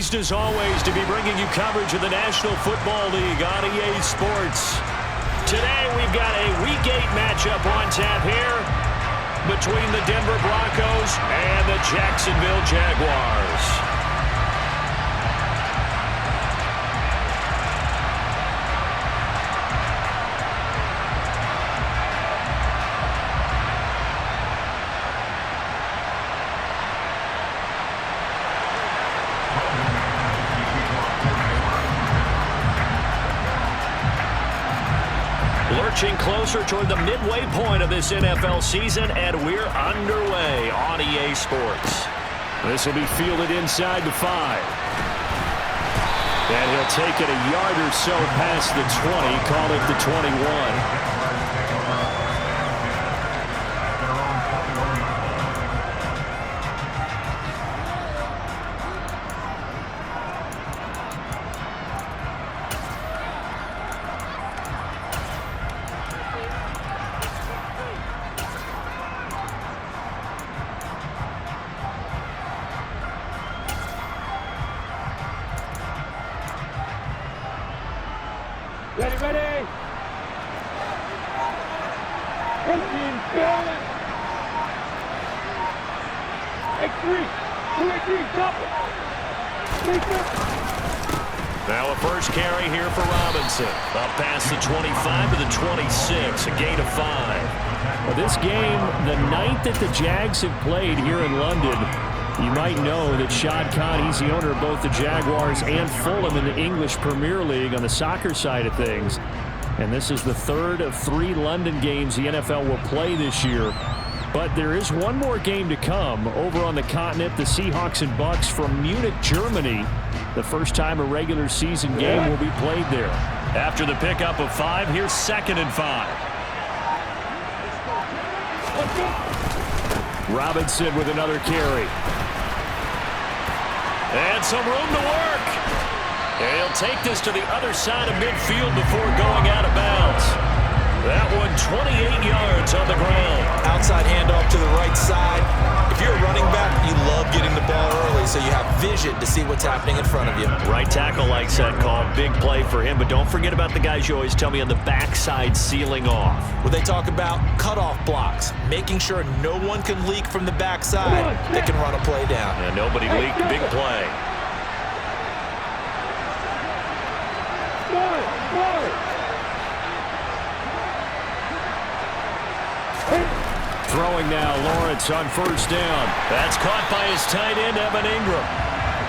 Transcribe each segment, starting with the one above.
Pleased as always to be bringing you coverage of the National Football League on EA Sports. Today we've got a Week 8 matchup on tap here between the Denver Broncos and the Jacksonville Jaguars. Lurching closer toward the midway point of this NFL season, and we're underway on EA Sports. This will be fielded inside the 5. And he'll take it a yard or so past the 20, call it the 21. Ready, ready. 15, balance. Take 3, 2, 3, stop it. Now a first carry here for Robinson. Up past the 25 to the 26, a gain of 5. Well, this game, the ninth that the Jags have played here in London, you might know that Shad Khan, he's the owner of both the Jaguars and Fulham in the English Premier League on the soccer side of things. And this is the third of 3 London games the NFL will play this year. But there is one more game to come over on the continent, the Seahawks and Bucks from Munich, Germany. The first time a regular season game will be played there. After the pickup of 5, here's 2nd and 5. Robinson with another carry. And some room to work. And he'll take this to the other side of midfield before going out of bounds. That one 28 yards on the ground. Outside handoff to the right side. If you're a running back, you love getting the ball early so you have vision to see what's happening in front of you. Right tackle likes that call. Big play for him. But don't forget about the guys you always tell me on the backside sealing off. Where they talk about cutoff blocks, making sure no one can leak from the backside that can run a play down. And nobody leaked. Big play. Throwing now, Lawrence on first down. That's caught by his tight end, Evan Ingram.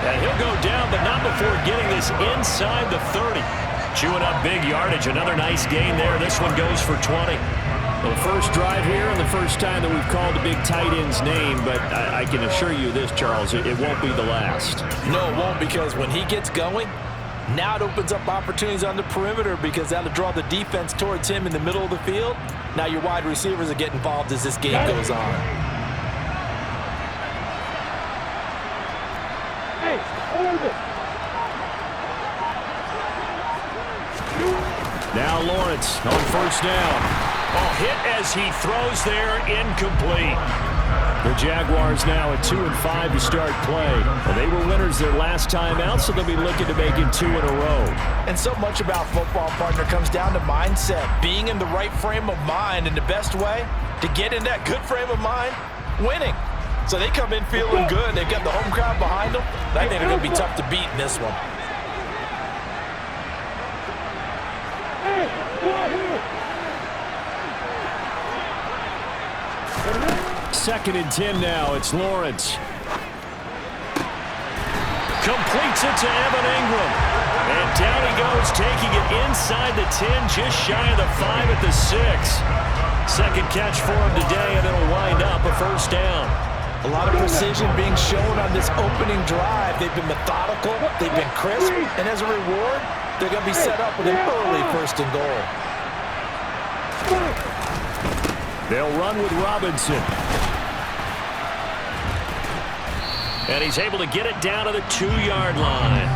And he'll go down, but not before getting this inside the 30. Chewing up big yardage. Another nice gain there. This one goes for 20. Well, the first drive here and the first time that we've called a big tight end's name, but I can assure you this, Charles, it won't be the last. No, it won't, because when he gets going, now it opens up opportunities on the perimeter because that'll draw the defense towards him in the middle of the field. Now your wide receivers are getting involved as this game goes on. Hey, hold it. Now Lawrence on first down. Oh, hit as he throws there, incomplete. The Jaguars now at 2-5 to start play. Well, they were winners their last time out, so they'll be looking to make it 2 in a row. And so much about football, partner, comes down to mindset. Being in the right frame of mind, and the best way to get in that good frame of mind, winning. So they come in feeling good. They've got the home crowd behind them. I think they're going to be tough to beat in this one. Second and 10 now. It's Lawrence. Completes it to Evan Ingram. And down he goes, taking it inside the 10, just shy of the 5 at the 6. Second catch for him today, and it'll wind up a first down. A lot of precision being shown on this opening drive. They've been methodical, they've been crisp, and as a reward, they're going to be set up with an early 1st and goal. They'll run with Robinson. And he's able to get it down to the 2-yard line.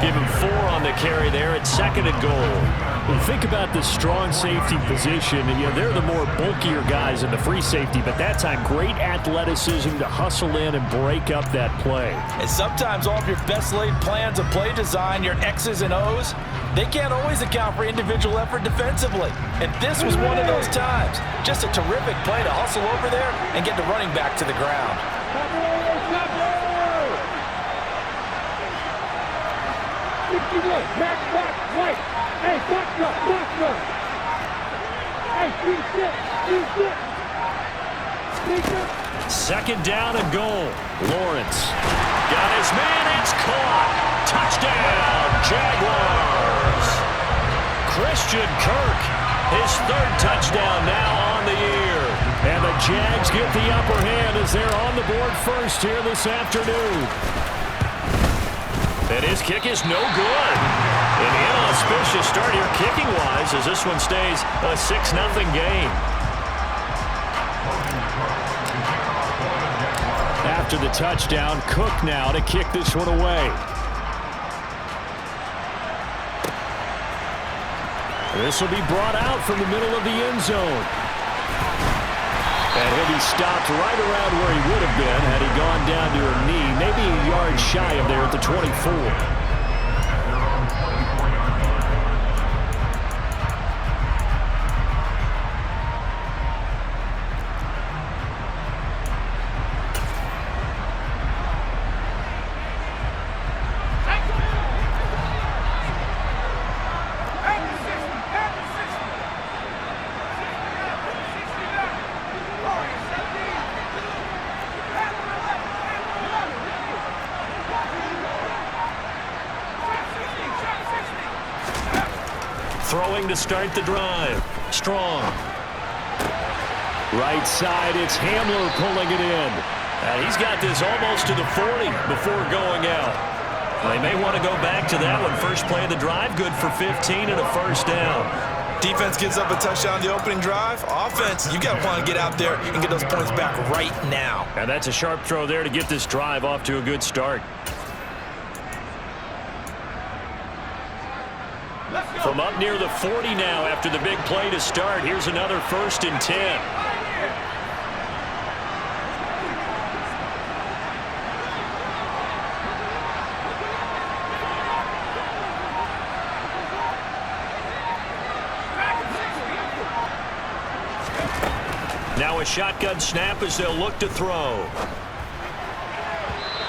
Give him 4 on the carry there at 2nd and goal. Well, think about the strong safety position. And, they're the more bulkier guys in the free safety, but that time great athleticism to hustle in and break up that play. And sometimes all of your best laid plans of play design, your X's and O's, they can't always account for individual effort defensively. And this was one of those times. Just a terrific play to hustle over there and get the running back to the ground. Hey, box up. Hey, Second down and goal. Lawrence got his man. It's caught. Touchdown, Jaguars. Christian Kirk, his 3rd touchdown now on the year. And the Jags get the upper hand as they're on the board first here this afternoon. And his kick is no good. An inauspicious start here kicking-wise as this one stays a 6-0 game. After the touchdown, Cook now to kick this one away. This will be brought out from the middle of the end zone. And he'll be stopped right around where he would have been had he gone down to a knee, maybe a yard shy of there at the 24. Throwing to start the drive. Strong. Right side, it's Hamler pulling it in. And he's got this almost to the 40 before going out. They may want to go back to that one. First play of the drive, good for 15 and a 1st down. Defense gives up a touchdown on the opening drive. Offense, you got to want to get out there and get those points back right now. And that's a sharp throw there to get this drive off to a good start. From up near the 40 now after the big play to start. Here's another 1st and 10. Now a shotgun snap as they'll look to throw.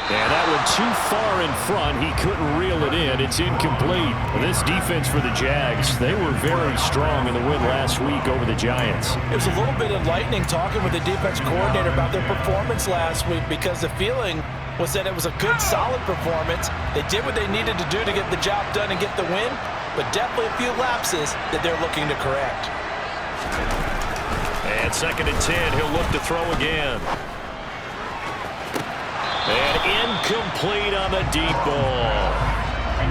And that one too far in front. He couldn't reel it in. It's incomplete. This defense for the Jags, they were very strong in the win last week over the Giants. It was a little bit enlightening talking with the defense coordinator about their performance last week because the feeling was that it was a good, solid performance. They did what they needed to do to get the job done and get the win, but definitely a few lapses that they're looking to correct. And 2nd and 10, he'll look to throw again. And incomplete on the deep ball.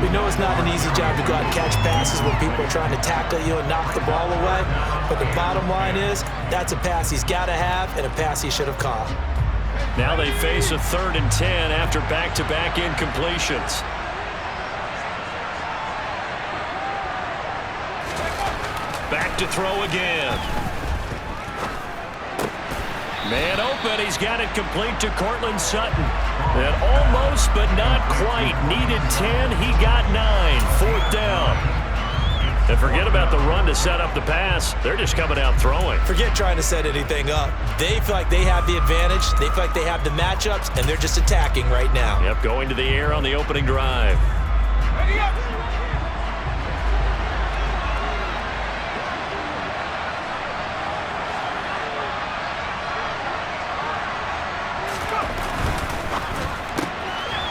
We know it's not an easy job to go out and catch passes when people are trying to tackle you and knock the ball away. But the bottom line is, that's a pass he's got to have and a pass he should have caught. Now they face a 3rd and 10 after back-to-back incompletions. Back to throw again. Man open, he's got it complete to Cortland Sutton. And almost, but not quite. Needed 10, he got 9. 4th down. And forget about the run to set up the pass. They're just coming out throwing. Forget trying to set anything up. They feel like they have the advantage. They feel like they have the matchups, and they're just attacking right now. Yep, going to the air on the opening drive. Ready up.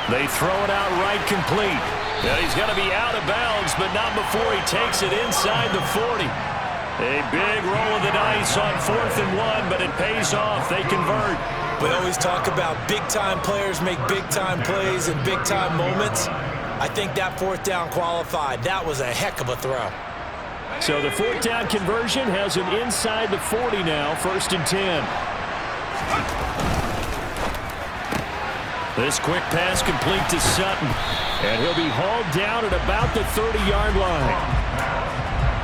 They throw it out right complete. Yeah, he's got to be out of bounds, but not before he takes it inside the 40. A big roll of the dice on 4th and 1, but it pays off. They convert. We always talk about big-time players make big-time plays in big-time moments. I think that 4th down qualified. That was a heck of a throw. So the 4th down conversion has him inside the 40 now, 1st and 10. This quick pass complete to Sutton. And he'll be hauled down at about the 30-yard line.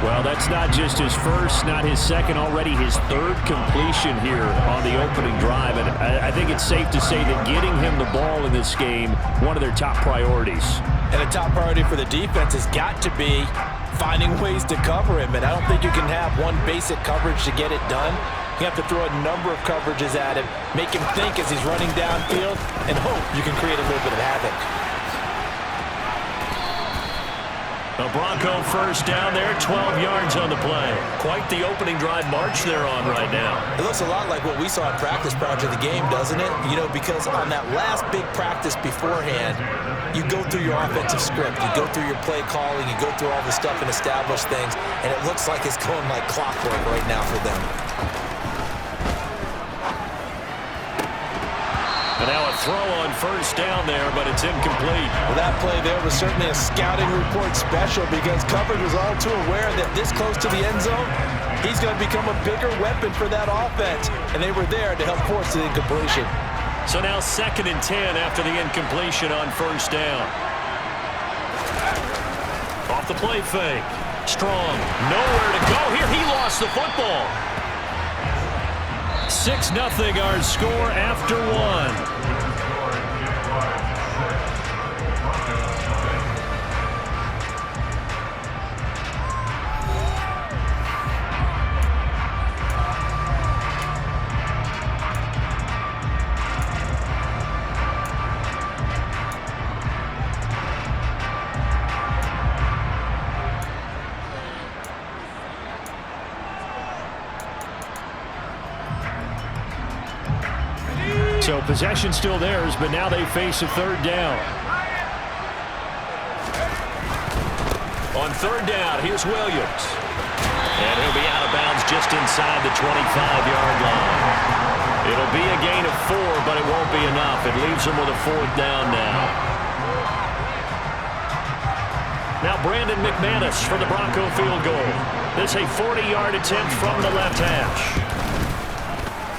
Well, that's not just his first, not his second, already his third completion here on the opening drive. And I think it's safe to say that getting him the ball in this game, one of their top priorities. And a top priority for the defense has got to be finding ways to cover him. And I don't think you can have one basic coverage to get it done. You have to throw a number of coverages at him, make him think as he's running downfield, and hope you can create a little bit of havoc. A Bronco first down there, 12 yards on the play. Quite the opening drive march they're on right now. It looks a lot like what we saw in practice prior to the game, doesn't it? You know, because on that last big practice beforehand, you go through your offensive script, you go through your play calling, you go through all the stuff and establish things, and it looks like it's going like clockwork right now for them. And now a throw on first down there, but it's incomplete. Well, that play there was certainly a scouting report special because coverage was all too aware that this close to the end zone, he's going to become a bigger weapon for that offense. And they were there to help force the incompletion. So now 2nd and 10 after the incompletion on first down. Off the play fake. Strong. Nowhere to go here. He lost the football. 6-0 our score after one. So possession still theirs, but now they face a third down. On third down, here's Williams. And he'll be out of bounds just inside the 25-yard line. It'll be a gain of 4, but it won't be enough. It leaves them with a 4th down now. Now Brandon McManus for the Bronco field goal. This a 40-yard attempt from the left hash.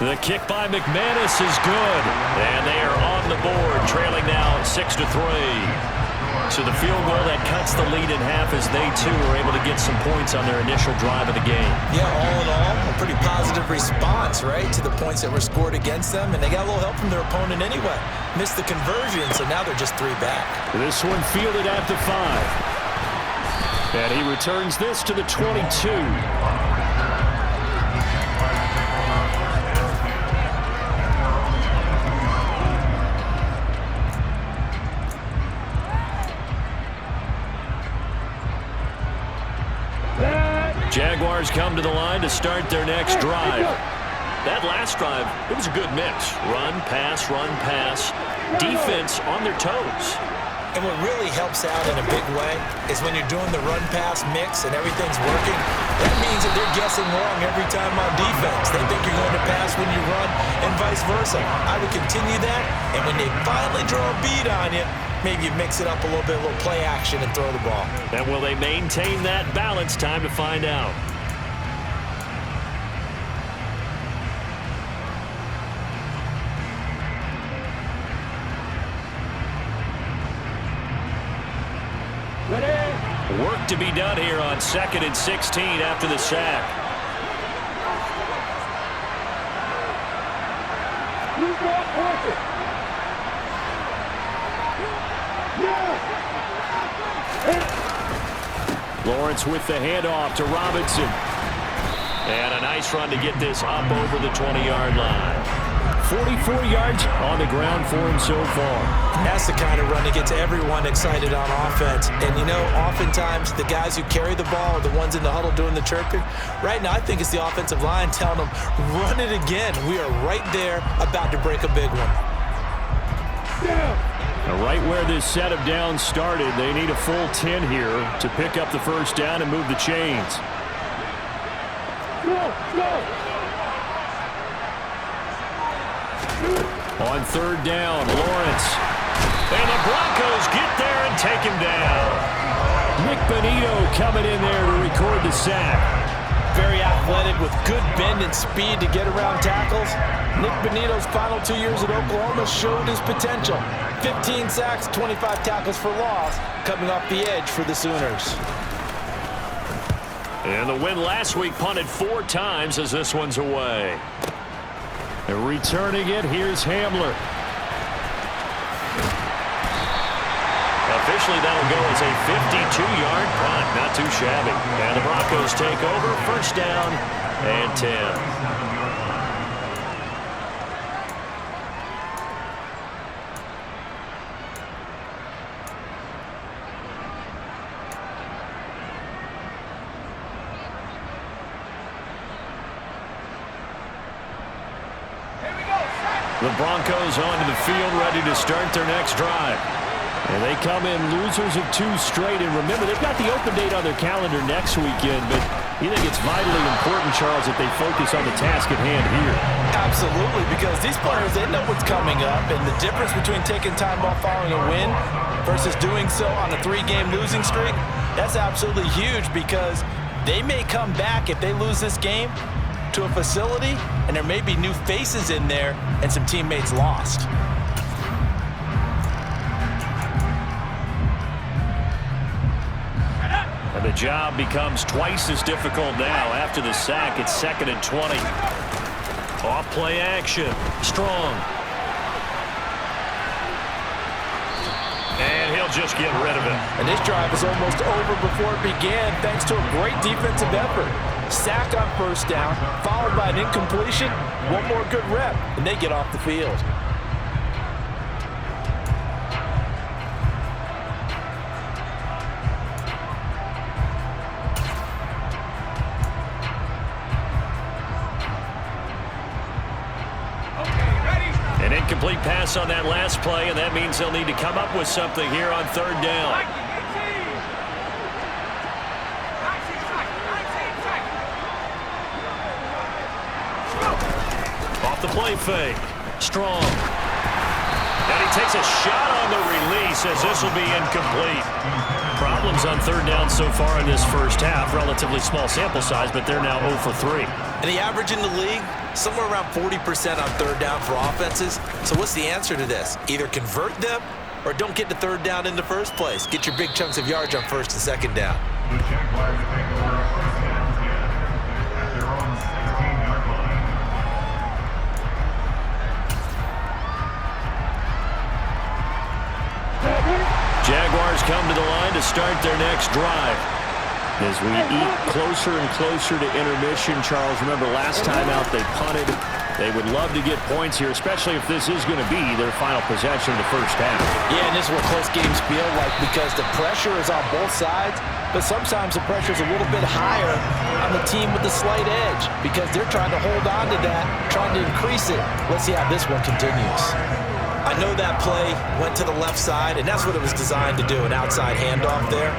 The kick by McManus is good. And they are on the board, trailing now 6-3. So the field goal that cuts the lead in half as they, too, were able to get some points on their initial drive of the game. Yeah, all in all, a pretty positive response, right, to the points that were scored against them. And they got a little help from their opponent anyway. Missed the conversion, so now they're just 3 back. This one fielded at the 5. And he returns this to the 22. Jaguars come to the line to start their next drive. That last drive, it was a good mix. Run, pass, defense on their toes. And what really helps out in a big way is when you're doing the run-pass mix and everything's working, that means that they're guessing wrong every time on defense. They think you're going to pass when you run and vice versa. I would continue that, and when they finally draw a bead on you, maybe you mix it up a little bit, a little play action, and throw the ball. And will they maintain that balance? Time to find out. Work to be done here on 2nd and 16 after the sack. Lawrence with the handoff to Robinson. And a nice run to get this up over the 20-yard line. 44 yards on the ground for him so far. That's the kind of run that gets everyone excited on offense. And, you know, oftentimes the guys who carry the ball are the ones in the huddle doing the chirping. Right now, I think it's the offensive line telling them, run it again. We are right there about to break a big one. Now, right where this set of downs started, they need a full 10 here to pick up the first down and move the chains. On third down, Lawrence. And the Broncos get there and take him down. Nick Bonito coming in there to record the sack. Very athletic with good bend and speed to get around tackles. Nick Bonitto's final 2 years at Oklahoma showed his potential. 15 sacks, 25 tackles for loss, coming off the edge for the Sooners. And the win last week punted 4 times as this one's away. And returning it, here's Hamler. Officially, that'll go as a 52-yard punt. Not too shabby. And the Broncos take over. First down and 10. The Broncos onto the field, ready to start their next drive. And they come in losers of 2 straight. And remember, they've got the open date on their calendar next weekend, but you think it's vitally important, Charles, that they focus on the task at hand here. Absolutely, because these players, they know what's coming up, and the difference between taking time off following a win versus doing so on a 3-game losing streak, that's absolutely huge, because they may come back if they lose this game to a facility, and there may be new faces in there and some teammates lost. And the job becomes twice as difficult now. After the sack, it's 2nd and 20. Off play action. Strong. And he'll just get rid of it. And this drive is almost over before it began, thanks to a great defensive effort. Sack on first down, followed by an incompletion. One more good rep, and they get off the field. An incomplete pass on that last play, and that means they'll need to come up with something here on 3rd down. Off the play fake. Strong. And he takes a shot on the release as this will be incomplete. Problems on 3rd down so far in this first half. Relatively small sample size, but they're now 0 for 3. And the average in the league, somewhere around 40% on 3rd down for offenses. So what's the answer to this? Either convert them or don't get to 3rd down in the first place. Get your big chunks of yards on 1st and 2nd down. Jaguars come to the line to start their next drive. As we eat closer and closer to intermission, Charles, remember last time out they punted. They would love to get points here, especially if this is going to be their final possession of the first half. Yeah, and this is what close games feel like, because the pressure is on both sides, but sometimes the pressure is a little bit higher on the team with the slight edge, because they're trying to hold on to that, trying to increase it. Let's see how this one continues. I know that play went to the left side, and that's what it was designed to do, an outside handoff there.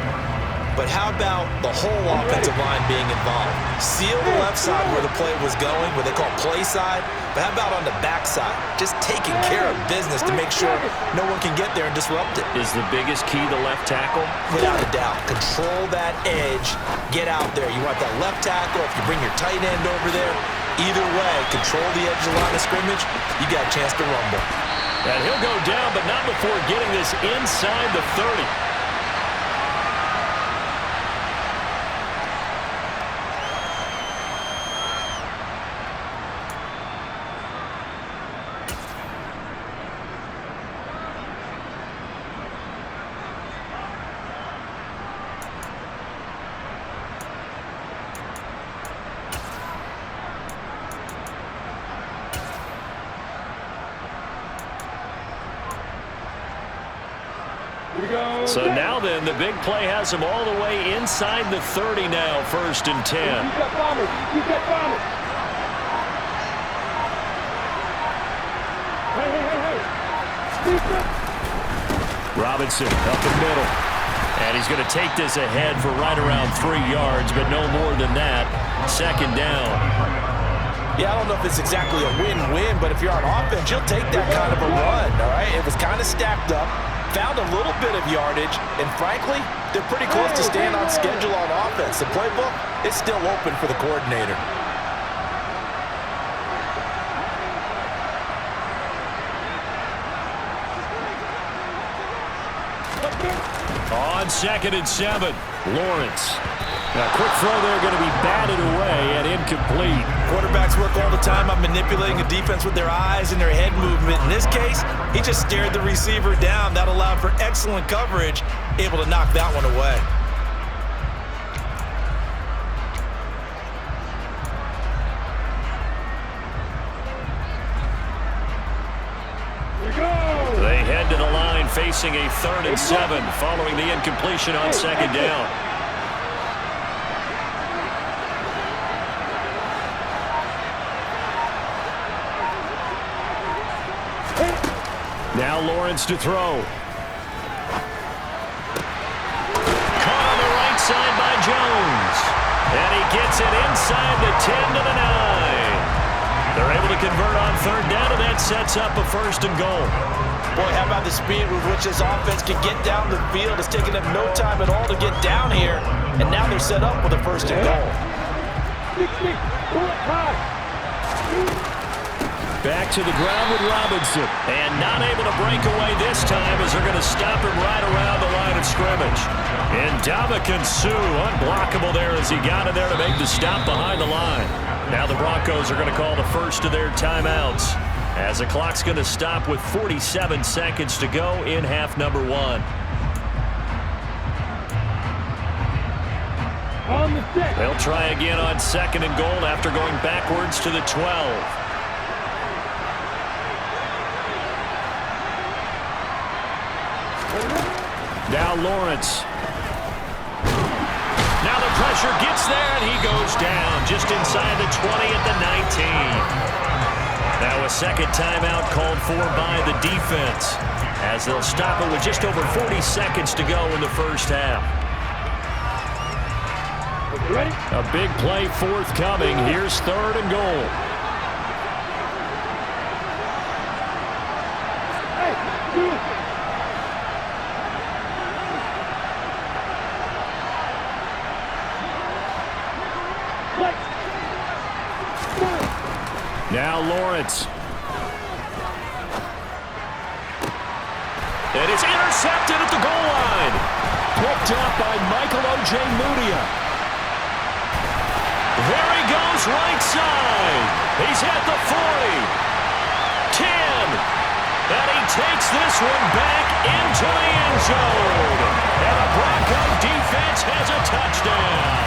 But how about the whole offensive line being involved? Seal the left side where the play was going, what they call play side. But how about on the back side? Just taking care of business to make sure no one can get there and disrupt it. Is the biggest key the left tackle? Without a doubt. Control that edge. Get out there. You want that left tackle. If you bring your tight end over there, either way, control the edge of the line of scrimmage, you got a chance to rumble. And he'll go down, but not before getting this inside the 30. So now then, the big play has him all the way inside the 30 now, 1st and 10. Robinson up the middle. And he's going to take this ahead for right around 3 yards, but no more than that. 2nd down. Yeah, I don't know if it's exactly a win-win, but if you're on offense, you'll take that kind of a run, all right? It was kind of stacked up. found a little bit of yardage, and frankly, they're pretty close to staying on schedule on offense. The playbook is still open for the coordinator. On 2nd and 7, Lawrence. A quick throw there going to be batted away and incomplete. Quarterbacks work all the time on manipulating a defense with their eyes and their head movement. In this case, he just stared the receiver down. That allowed for excellent coverage, able to knock that one away. They head to the line facing a 3rd and 7 following the incompletion on 2nd down. Now Lawrence to throw. Caught on the right side by Jones. And he gets it inside the 10 to the 9. They're able to convert on 3rd down, and that sets up a 1st and goal. Boy, how about the speed with which this offense can get down the field? It's taken them no time at all to get down here, and now they're set up with a 1st and goal. Back to the ground with Robinson. And not able to break away this time as they're going to stop him right around the line of scrimmage. And Ndamukong Suh, unblockable there as he got in there to make the stop behind the line. Now the Broncos are going to call the first of their timeouts as the clock's going to stop with 47 seconds to go in half number 1. They'll try again on 2nd and goal after going backwards to the 12. Now Lawrence. Now the pressure gets there, and he goes down just inside the 20 at the 19. Now a 2nd timeout called for by the defense as they'll stop it with just over 40 seconds to go in the 1st half. A big play forthcoming. Here's 3rd and goal. Now Lawrence. And it's intercepted at the goal line. Picked up by Michael O.J. Mudia. There he goes right side. He's at the 40. 10. And he takes this one back into the end zone. And the Bronco defense has a touchdown.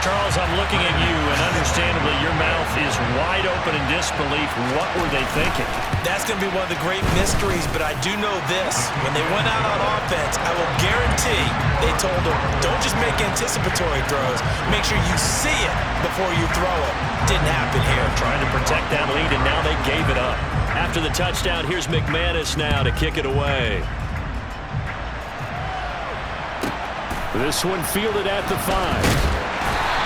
Charles, I'm looking at you, and understandably your mouth is wide open in disbelief. What were they thinking? That's going to be one of the great mysteries, but I do know this. When they went out on offense, I will guarantee they told them, don't just make anticipatory throws. Make sure you see it before you throw it. Didn't happen here. Trying to protect that lead, and now they gave it up. After the touchdown, here's McManus now to kick it away. This one fielded at the 5.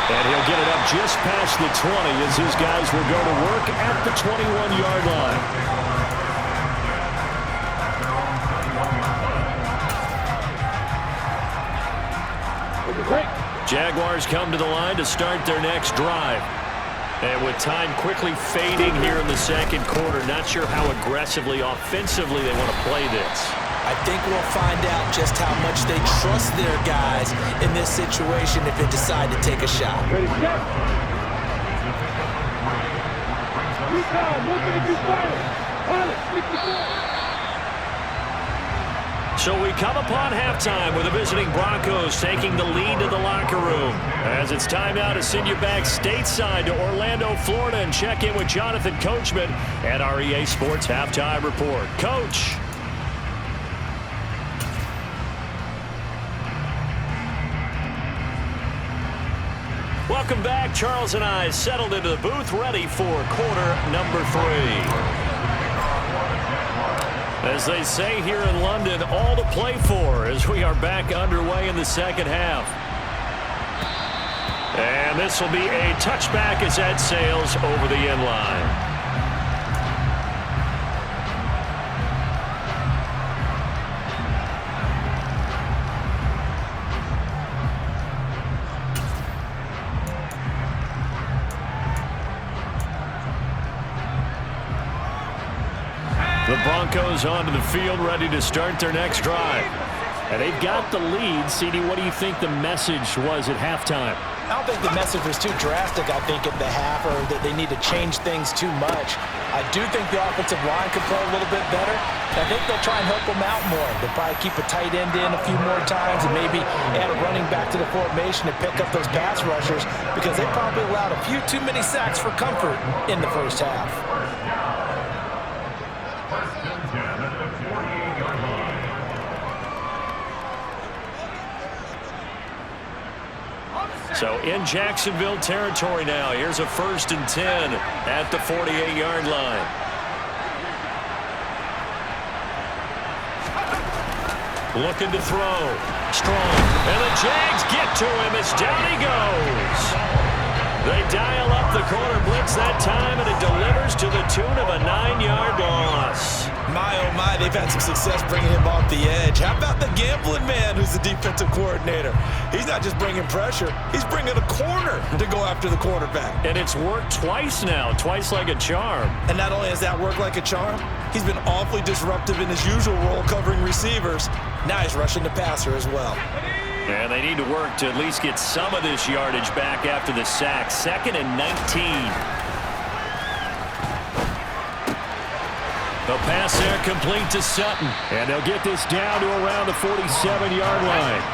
And he'll get it up just past the 20 as his guys will go to work at the 21-yard line. Jaguars come to the line to start their next drive. And with time quickly fading here in the 2nd quarter, not sure how aggressively, offensively they want to play this. I think we'll find out just how much they trust their guys in this situation if they decide to take a shot. Ready, set. So we come upon halftime with the visiting Broncos taking the lead to the locker room. As it's time now to send you back stateside to Orlando, Florida, and check in with Jonathan Coachman at our EA Sports Halftime Report. Coach. Welcome back. Charles and I settled into the booth, ready for quarter number 3. As they say here in London, all to play for as we are back underway in the 2nd half. And this will be a touchback as that sails over the end line. Broncos onto the field, ready to start their next drive. And they've got the lead. CD, what do you think the message was at halftime? I don't think the message was too drastic, I think, at the half, or that they need to change things too much. I do think the offensive line could play a little bit better. I think they'll try and help them out more. They'll probably keep a tight end in a few more times and maybe add a running back to the formation to pick up those pass rushers, because they probably allowed a few too many sacks for comfort in the first half. So in Jacksonville territory now. Here's a 1st and 10 at the 48-yard line. Looking to throw. Strong. And the Jags get to him as down he goes. They dial up the corner blitz that time, and it delivers to the tune of a 9-yard loss. My, oh my, they've had some success bringing him off the edge. How about the gambling man who's the defensive coordinator? He's not just bringing pressure, he's bringing a corner to go after the quarterback. And it's worked twice now, twice like a charm. And not only has that worked like a charm, he's been awfully disruptive in his usual role covering receivers. Now he's rushing the passer as well. And they need to work to at least get some of this yardage back after the sack. 2nd and 19. The pass there complete to Sutton. And they'll get this down to around the 47-yard line.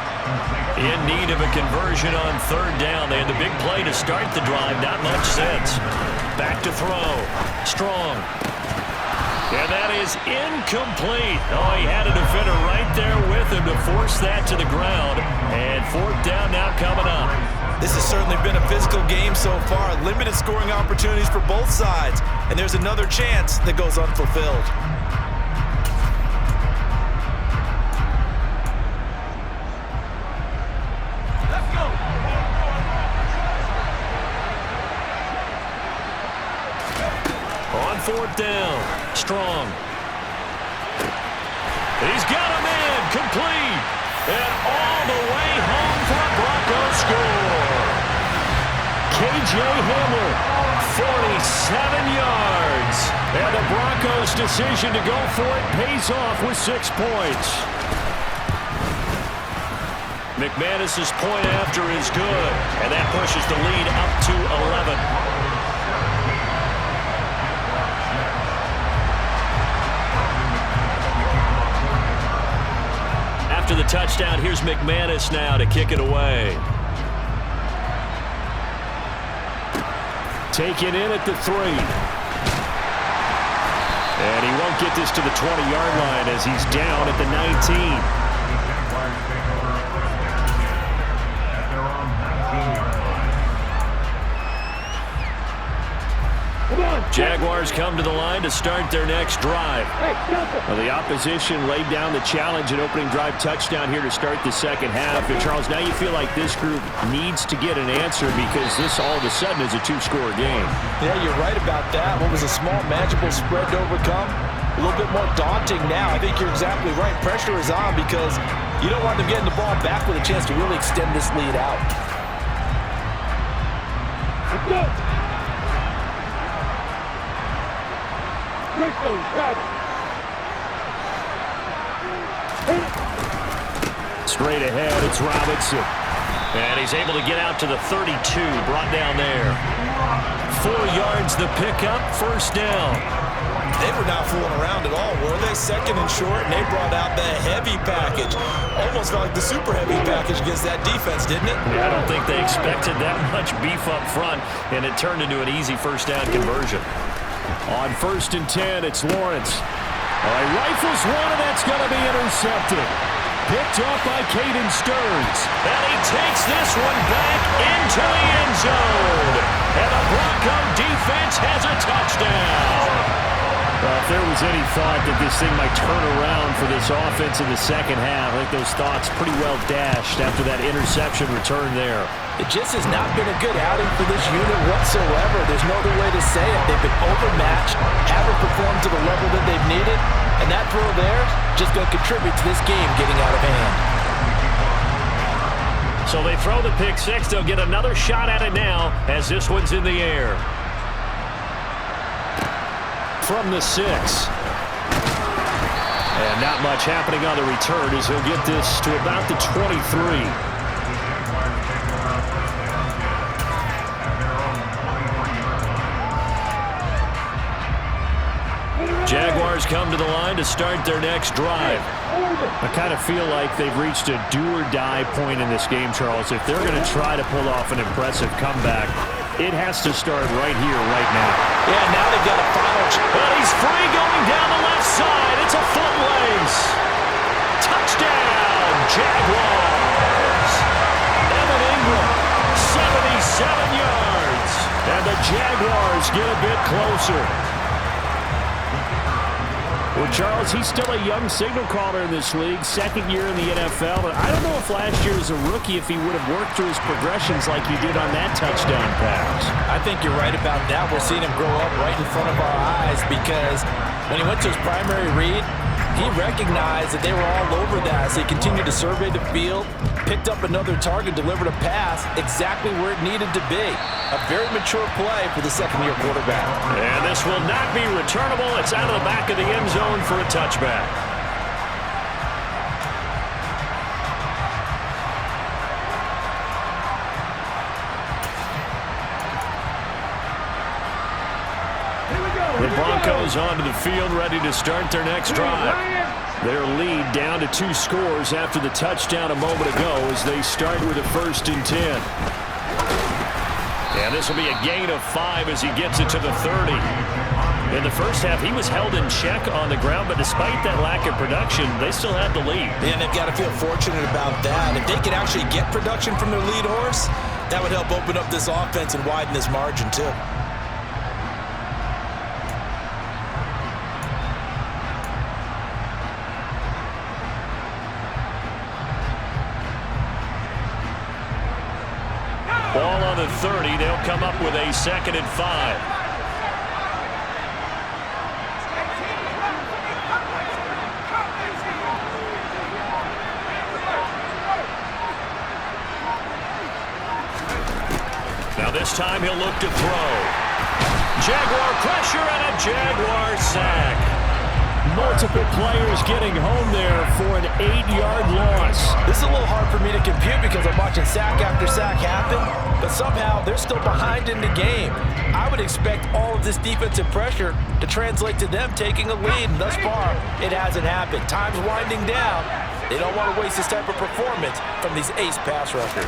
In need of a conversion on 3rd down. They had the big play to start the drive. Not much sense. Back to throw. Strong. And that is incomplete. Oh, he had a defender right there with him to force that to the ground. And 4th down now coming up. This has certainly been a physical game so far. Limited scoring opportunities for both sides. And there's another chance that goes unfulfilled. Let's go. On 4th down. Strong. He's got him in. Complete. And all the way home for a Broncos score. K.J. Hamler, 47 yards. And the Broncos' decision to go for it pays off with 6 points. McManus's point after is good. And that pushes the lead up to 11. After the touchdown, here's McManus now to kick it away. Taken in at the 3. And he won't get this to the 20-yard line as he's down at the 19. Jaguars come to the line to start their next drive. Well, the opposition laid down the challenge and opening drive touchdown here to start the second half. And Charles, now you feel like this group needs to get an answer because this all of a sudden is a 2-score game. Yeah, you're right about that. What was a small, manageable spread to overcome? A little bit more daunting now. I think you're exactly right. Pressure is on because you don't want them getting the ball back with a chance to really extend this lead out. Let's go. Straight ahead, it's Robinson. And he's able to get out to the 32, brought down there. 4 yards the pickup, 1st down. They were not fooling around at all, were they? 2nd and short, and they brought out the heavy package. Almost felt like the super heavy package against that defense, didn't it? Yeah, I don't think they expected that much beef up front, and it turned into an easy 1st down conversion. On 1st and 10, it's Lawrence. He rifles one, and that's going to be intercepted. Picked off by Caden Stearns. And he takes this one back into the end zone. And the Bronco defense has a touchdown. Well, if there was any thought that this thing might turn around for this offense in the second half, I think those thoughts pretty well dashed after that interception return there. It just has not been a good outing for this unit whatsoever. There's no other way to say it. They've been overmatched, haven't performed to the level that they've needed, and that throw there just going to contribute to this game getting out of hand. So they throw the pick 6. They'll get another shot at it now as this one's in the air. From the 6. And not much happening on the return as he'll get this to about the 23. Jaguars come to the line to start their next drive. I kind of feel like they've reached a do-or-die point in this game, Charles. If they're going to try to pull off an impressive comeback, it has to start right here, right now. Yeah, now they've got a final. But he's free going down the left side. It's a foot race. Touchdown, Jaguars. Evan Ingram, 77 yards. And the Jaguars get a bit closer. Well, Charles, he's still a young signal caller in this league, second year in the NFL. But I don't know if last year as a rookie if he would have worked through his progressions like he did on that touchdown pass. I think you're right about that. We're seeing him grow up right in front of our eyes because when he went to his primary read, he recognized that they were all over that. So he continued to survey the field, picked up another target, delivered a pass exactly where it needed to be. A very mature play for the second-year quarterback. And this will not be returnable. It's out of the back of the end zone for a touchback. The Broncos onto the field, ready to start their next drive. Their lead down to 2 scores after the touchdown a moment ago as they start with a 1st and 10. And this will be a gain of 5 as he gets it to the 30. In the first half, he was held in check on the ground, but despite that lack of production, they still had the lead. And they've got to feel fortunate about that. If they could actually get production from their lead horse, that would help open up this offense and widen this margin too. Ball on the 30. They'll come up with a 2nd and 5. Now this time he'll look to throw. Jaguar pressure and a Jaguar sack. Multiple players getting home there for an 8-yard loss. This is a little hard for me to compute because I'm watching sack after sack happen, but somehow they're still behind in the game. I would expect all of this defensive pressure to translate to them taking a lead, and thus far, it hasn't happened. Time's winding down. They don't want to waste this type of performance from these ace pass rushers.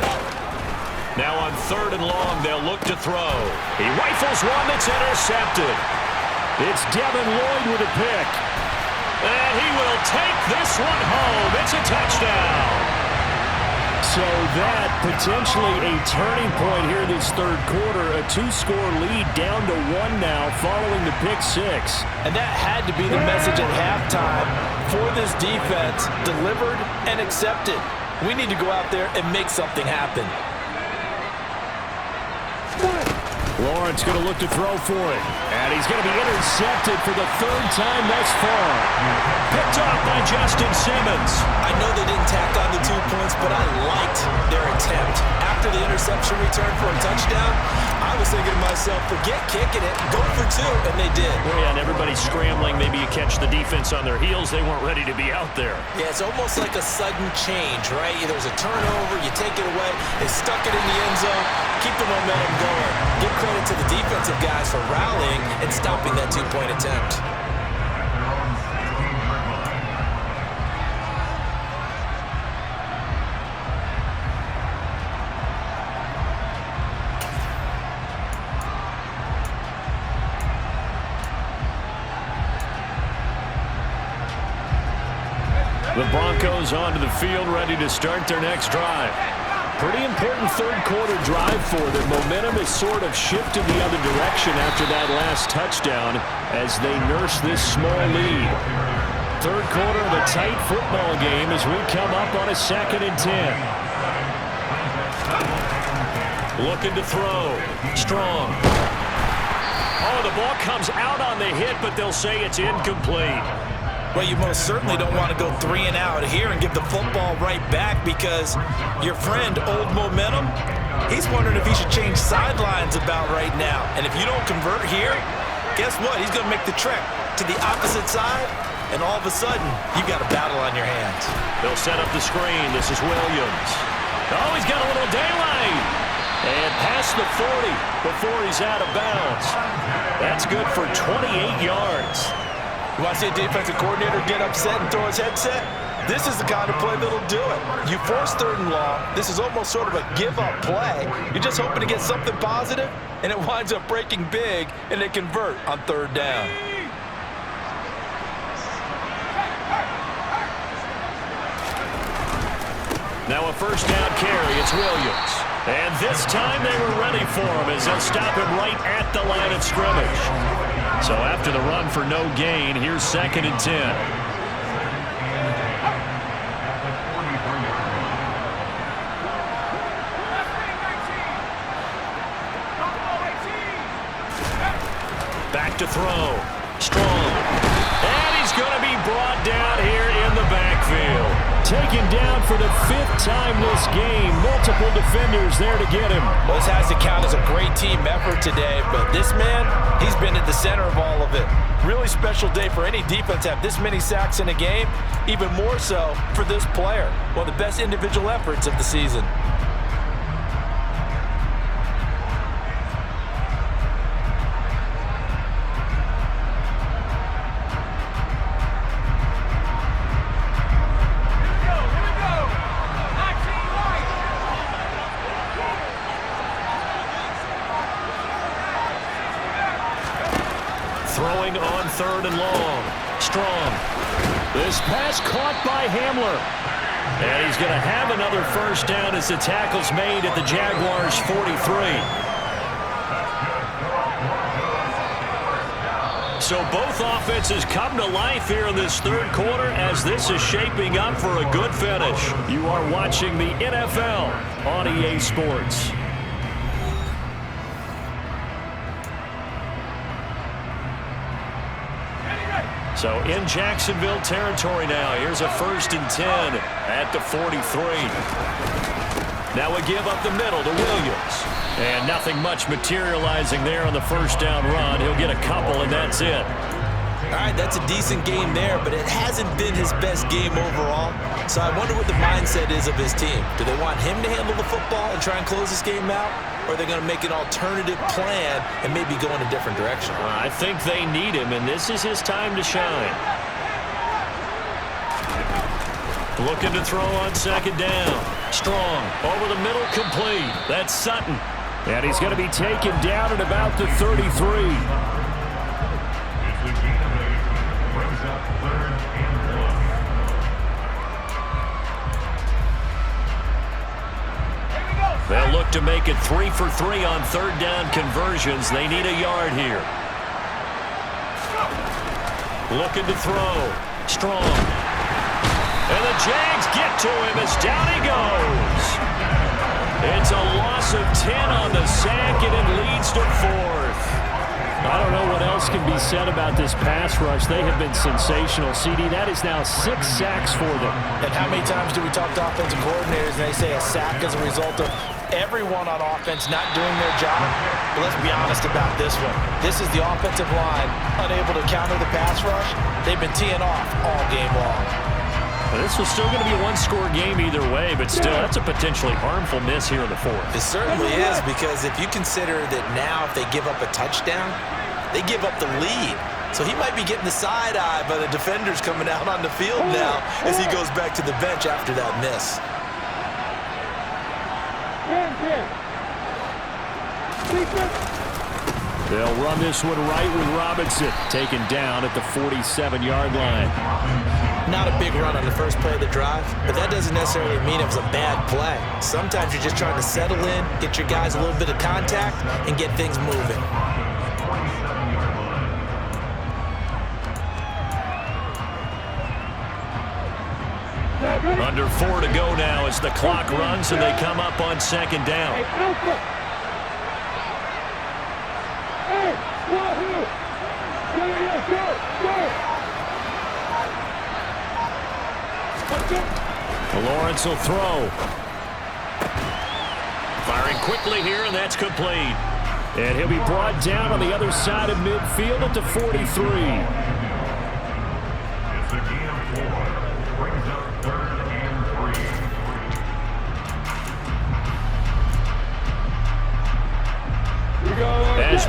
Now on 3rd and long, they'll look to throw. He rifles one that's intercepted. It's Devin Lloyd with a pick. And he will take this one home. It's a touchdown. So that potentially a turning point here this 3rd quarter. A 2-score lead down to 1 now following the pick 6. And that had to be the message at halftime for this defense. Delivered and accepted. We need to go out there and make something happen. Lawrence going to look to throw for it. And he's going to be intercepted for the 3rd time thus far. Picked off by Justin Simmons. I know they didn't tack on the 2 points, but I liked their attempt. After the interception return for a touchdown, I was thinking to myself, forget kicking it, go for 2, and they did. Well, yeah, and everybody's scrambling. Maybe you catch the defense on their heels. They weren't ready to be out there. Yeah, it's almost like a sudden change, right? There's a turnover, you take it away, they stuck it in the end zone, keep the momentum going. Give credit to the defensive guys for rallying and stopping that 2-point attempt. The Broncos onto the field, ready to start their next drive. Pretty important 3rd quarter drive for them. Momentum has sort of shifted the other direction after that last touchdown as they nurse this small lead. 3rd quarter of a tight football game as we come up on a 2nd and 10. Looking to throw. Strong. Oh, the ball comes out on the hit, but they'll say it's incomplete. Well, you most certainly don't want to go 3 and out here and give the football right back because your friend, Old Momentum, he's wondering if he should change sidelines about right now. And if you don't convert here, guess what? He's going to make the trek to the opposite side and all of a sudden, you've got a battle on your hands. They'll set up the screen. This is Williams. Oh, he's got a little daylight. And past the 40 before he's out of bounds. That's good for 28 yards. You want to see a defensive coordinator get upset and throw his headset? This is the kind of play that'll do it. You force 3rd and long. This is almost sort of a give-up play. You're just hoping to get something positive, and it winds up breaking big, and they convert on 3rd down. Now a first down carry. It's Williams. And this time they were ready for him as they'll stop him right at the line of scrimmage. So after the run for no gain, here's 2nd and 10. Back to throw. Strong. And he's going to be brought down here in the backfield. Taken down for the 5th time this game. Multiple defenders there to get him. Well, this has to count as a great team effort today, but this man, he's been at the center of all of it. Really special day for any defense to have this many sacks in a game, even more so for this player. One of the best individual efforts of the season. Throwing on 3rd and long. Strong. This pass caught by Hamler. And he's going to have another first down as the tackle's made at the Jaguars' 43. So both offenses come to life here in this 3rd quarter as this is shaping up for a good finish. You are watching the NFL on EA Sports. So in Jacksonville territory now. Here's a 1st and 10 at the 43. Now we give up the middle to Williams. And nothing much materializing there on the first down run. He'll get a couple, and that's it. All right, that's a decent game there, but it hasn't been his best game overall. So I wonder what the mindset is of his team. Do they want him to handle the football and try and close this game out? Or are they going to make an alternative plan and maybe go in a different direction? Well, I think they need him, and this is his time to shine. Looking to throw on 2nd down. Strong. Over the middle, complete. That's Sutton. And he's going to be taken down at about the 33. They'll look to make it 3 for 3 on 3rd down conversions. They need a yard here. Looking to throw. Strong. And the Jags get to him as down he goes. It's a loss of 10 on the sack, and it leads to 4th. I don't know what else can be said about this pass rush. They have been sensational. CD, that is now 6 sacks for them. And how many times do we talk to offensive coordinators and they say a sack is a result of everyone on offense not doing their job? But let's be honest about this one. This is the offensive line unable to counter the pass rush. They've been teeing off all game long. Well, this was still going to be a one-score game either way, but still, that's a potentially harmful miss here in the 4th. It certainly is, because if you consider that now if they give up a touchdown, they give up the lead. So he might be getting the side eye by the defenders coming out on the field now as he goes back to the bench after that miss. They'll run this one right with Robinson, taken down at the 47-yard line. Not a big run on the first play of the drive, but that doesn't necessarily mean it was a bad play. Sometimes you're just trying to settle in, get your guys a little bit of contact, and get things moving. Under 4 to go now as the clock runs and they come up on 2nd down. Lawrence will throw. Firing quickly here, and that's complete. And he'll be brought down on the other side of midfield at the 43.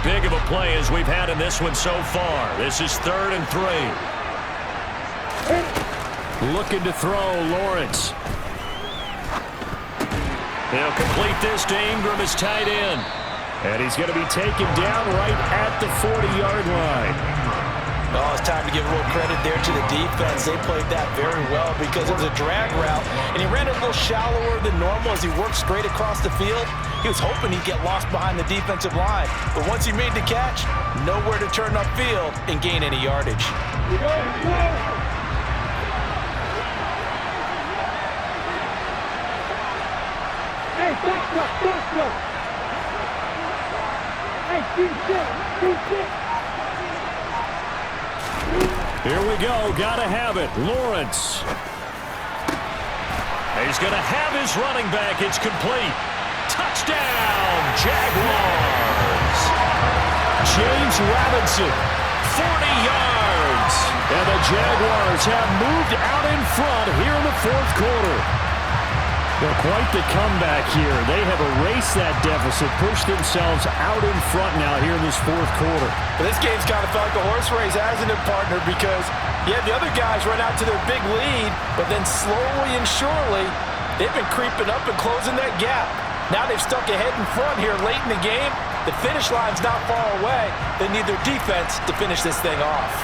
big of a play as we've had in this one so far. This is 3rd and 3. Looking to throw, Lawrence. He'll complete this to Ingram as tight end. And he's going to be taken down right at the 40-yard line. Oh, it's time to give a little credit there to the defense. They played that very well because it was a drag route, and he ran it a little shallower than normal as he worked straight across the field. He was hoping he'd get lost behind the defensive line, but once he made the catch, nowhere to turn upfield and gain any yardage. Hey, back up. Hey, D6. Here we go. Got to have it. Lawrence. He's going to have his running back. It's complete. Touchdown, Jaguars. James Robinson, 40 yards. And the Jaguars have moved out in front here in the 4th quarter. Well, quite the comeback here. They have erased that deficit, pushed themselves out in front now here in this 4th quarter. But this game's kind of felt like a horse race, hasn't it, partner? Because, yeah, the other guys run out to their big lead, but then slowly and surely, they've been creeping up and closing that gap. Now they've stuck ahead in front here late in the game. The finish line's not far away. They need their defense to finish this thing off.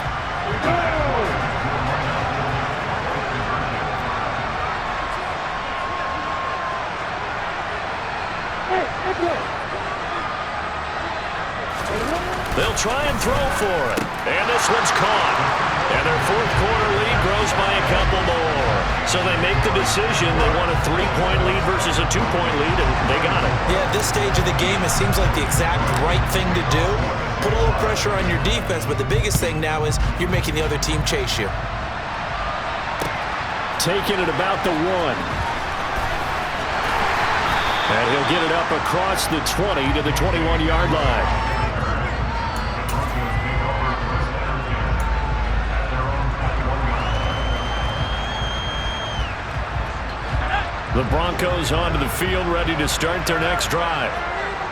They'll try and throw for it. And this one's caught. And their 4th quarter lead grows by a couple more. So they make the decision. They want a 3-point lead versus a 2-point lead, and they got it. Yeah, at this stage of the game, it seems like the exact right thing to do. Put a little pressure on your defense, but the biggest thing now is you're making the other team chase you. Taking it about the 1. And he'll get it up across the 20 to the 21-yard line. The Broncos onto the field, ready to start their next drive.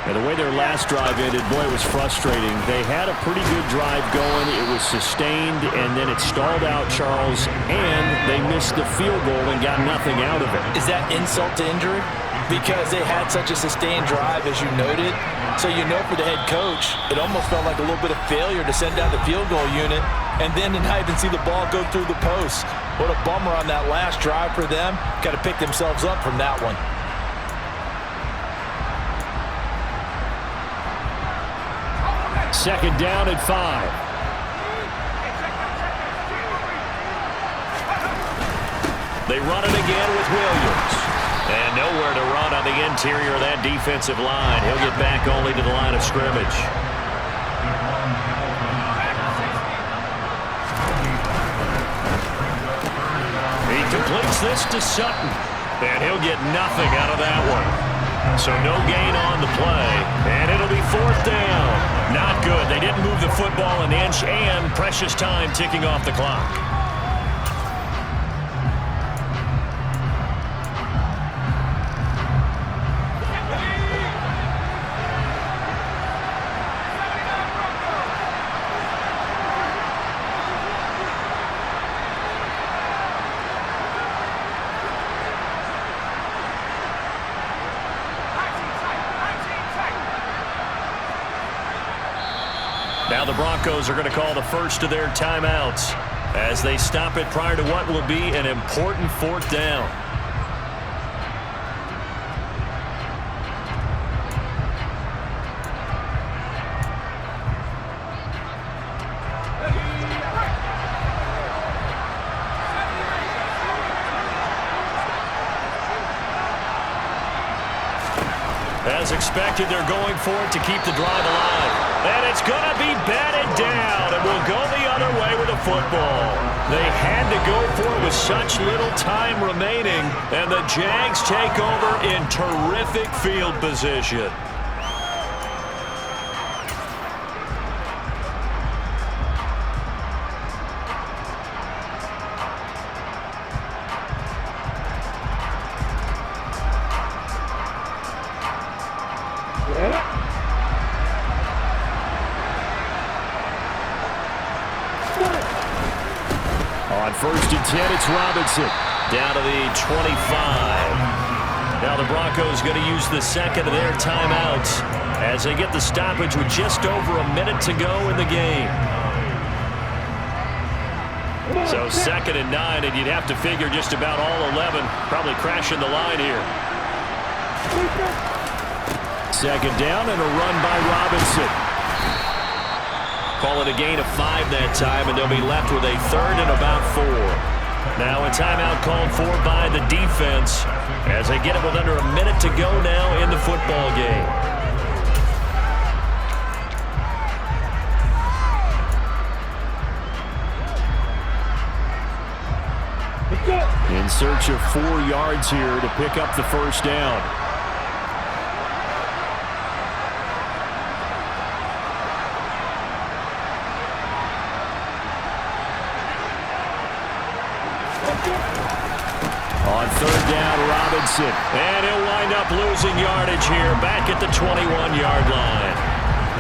And the way their last drive ended, boy, it was frustrating. They had a pretty good drive going. It was sustained, and then it stalled out, Charles, and they missed the field goal and got nothing out of it. Is that insult to injury? Because they had such a sustained drive, as you noted. So you know for the head coach, it almost felt like a little bit of failure to send down the field goal unit and then to not even see the ball go through the post. What a bummer on that last drive for them. Got to pick themselves up from that one. Second down at 5. They run it again with Williams. And nowhere to run on the interior of that defensive line. He'll get back only to the line of scrimmage. He completes this to Sutton. And he'll get nothing out of that one. So no gain on the play. And it'll be 4th down. Not good. They didn't move the football an inch, and precious time ticking off the clock. Now the Broncos are going to call the first of their timeouts as they stop it prior to what will be an important 4th down. As expected, they're going for it to keep the drive alive. And it's going to be batted down, and will go the other way with the football. They had to go for it with such little time remaining, and the Jags take over in terrific field position. and 10, it's Robinson. Down to the 25. Now the Broncos going to use the second of their timeouts as they get the stoppage with just over a minute to go in the game. So 2nd and 9, and you'd have to figure just about all 11 probably crashing the line here. 2nd down and a run by Robinson. Call it a gain of 5 that time, and they'll be left with a 3rd and about 4. Now a timeout called for by the defense as they get it with under a minute to go now in the football game. In search of 4 yards here to pick up the 1st down. On 3rd down, Robinson. And he'll wind up losing yardage here back at the 21-yard line.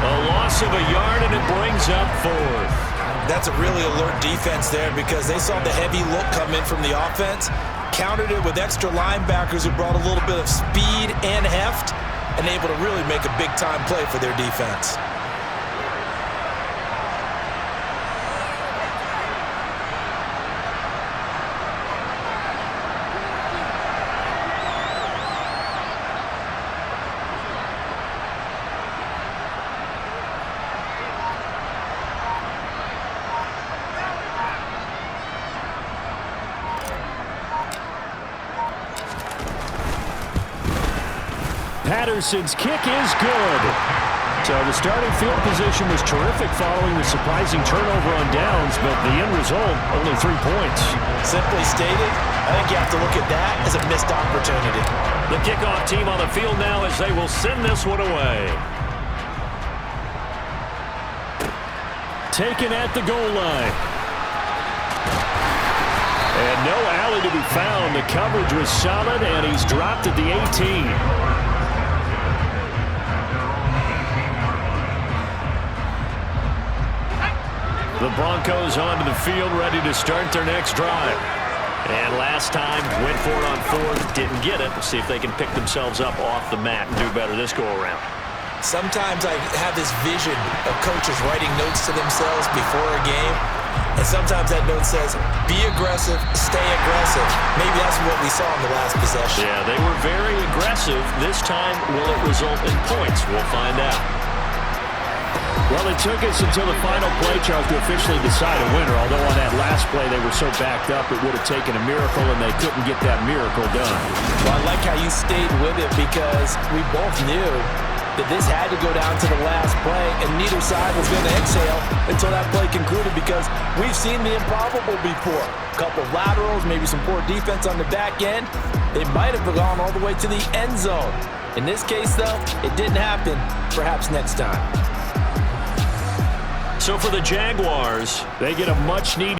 A loss of a yard, and it brings up 4th. That's a really alert defense there because they saw the heavy look come in from the offense, countered it with extra linebackers who brought a little bit of speed and heft, and able to really make a big-time play for their defense. Patterson's kick is good. So the starting field position was terrific following the surprising turnover on downs, but the end result, only 3 points. Simply stated, I think you have to look at that as a missed opportunity. The kickoff team on the field now as they will send this one away. Taken at the goal line. And no alley to be found. The coverage was solid, and he's dropped at the 18. The Broncos onto the field, ready to start their next drive. And last time, went for it on 4th, didn't get it. We'll see if they can pick themselves up off the mat and do better this go-around. Sometimes I have this vision of coaches writing notes to themselves before a game, and sometimes that note says, be aggressive, stay aggressive. Maybe that's what we saw in the last possession. Yeah, they were very aggressive. This time, will it result in points? We'll find out. Well, it took us until the final play, Charles, to officially decide a winner. Although on that last play they were so backed up, it would have taken a miracle, and they couldn't get that miracle done. Well, I like how you stayed with it because we both knew that this had to go down to the last play, and neither side was going to exhale until that play concluded because we've seen the improbable before. A couple of laterals, maybe some poor defense on the back end. They might have gone all the way to the end zone. In this case, though, it didn't happen. Perhaps next time. So for the Jaguars, they get a much-needed